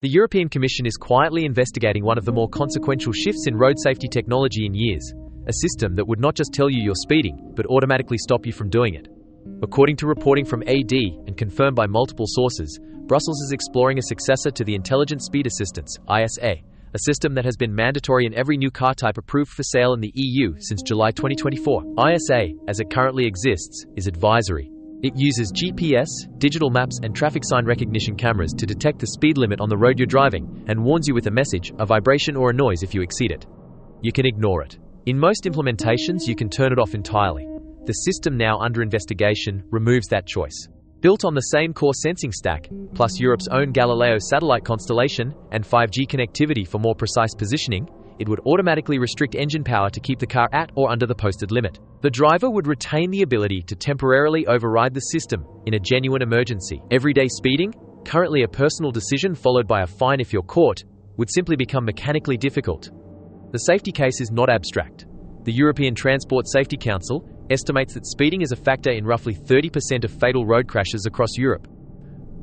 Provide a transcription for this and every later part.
The European Commission is quietly investigating one of the more consequential shifts in road safety technology in years, a system that would not just tell you you're speeding, but automatically stop you from doing it. According to reporting from AD and confirmed by multiple sources, Brussels is exploring a successor to the Intelligent Speed Assistance (ISA), a system that has been mandatory in every new car type approved for sale in the EU since July 2024. ISA, as it currently exists, is advisory. It uses GPS, digital maps, and traffic sign recognition cameras to detect the speed limit on the road you're driving and warns you with a message, a vibration, or a noise if you exceed it. You can ignore it. In most implementations, you can turn it off entirely. The system now under investigation removes that choice. Built on the same core sensing stack, plus Europe's own Galileo satellite constellation and 5G connectivity for more precise positioning, it would automatically restrict engine power to keep the car at or under the posted limit. The driver would retain the ability to temporarily override the system in a genuine emergency. Everyday speeding, currently a personal decision followed by a fine if you're caught, would simply become mechanically difficult. The safety case is not abstract. The European Transport Safety Council estimates that speeding is a factor in roughly 30% of fatal road crashes across Europe.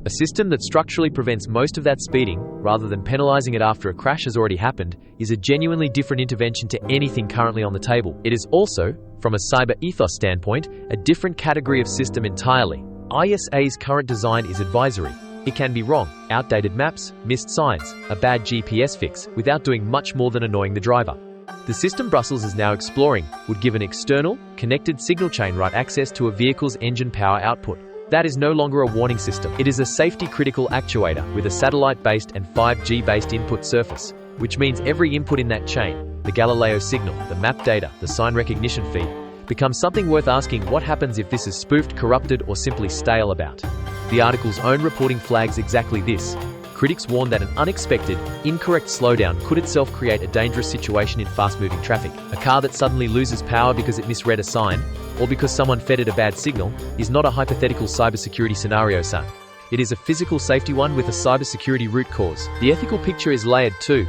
A system that structurally prevents most of that speeding, rather than penalizing it after a crash has already happened, is a genuinely different intervention to anything currently on the table. It is also, from a cyber ethos standpoint, a different category of system entirely. ISA's current design is advisory. It can be wrong, outdated maps, missed signs, a bad GPS fix, without doing much more than annoying the driver. The system Brussels is now exploring would give an external, connected signal chain right access to a vehicle's engine power output. That is no longer a warning system. It is a safety-critical actuator with a satellite-based and 5G-based input surface, which means every input in that chain, the Galileo signal, the map data, the sign recognition feed, becomes something worth asking what happens if this is spoofed, corrupted, or simply stale about. The article's own reporting flags exactly this. Critics warn that an unexpected, incorrect slowdown could itself create a dangerous situation in fast-moving traffic. A car that suddenly loses power because it misread a sign, or because someone fed it a bad signal, is not a hypothetical cybersecurity scenario, son. It is a physical safety one with a cybersecurity root cause. The ethical picture is layered too.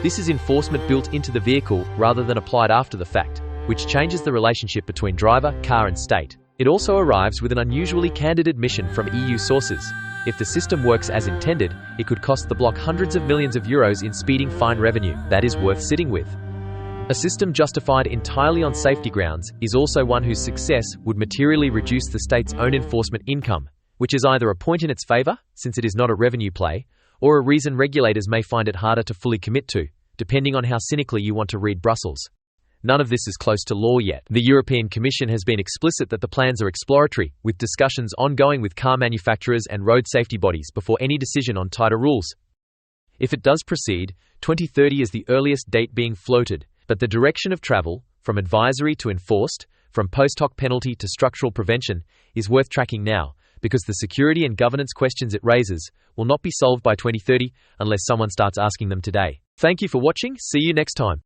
This is enforcement built into the vehicle rather than applied after the fact, which changes the relationship between driver, car, and state. It also arrives with an unusually candid admission from EU sources. If the system works as intended, it could cost the bloc hundreds of millions of euros in speeding fine revenue. That is worth sitting with. A system justified entirely on safety grounds is also one whose success would materially reduce the state's own enforcement income, which is either a point in its favor, since it is not a revenue play, or a reason regulators may find it harder to fully commit to, depending on how cynically you want to read Brussels. None of this is close to law yet. The European Commission has been explicit that the plans are exploratory, with discussions ongoing with car manufacturers and road safety bodies before any decision on tighter rules. If it does proceed, 2030 is the earliest date being floated, but the direction of travel, from advisory to enforced, from post hoc penalty to structural prevention, is worth tracking now, because the security and governance questions it raises will not be solved by 2030 unless someone starts asking them today. Thank you for watching. See you next time.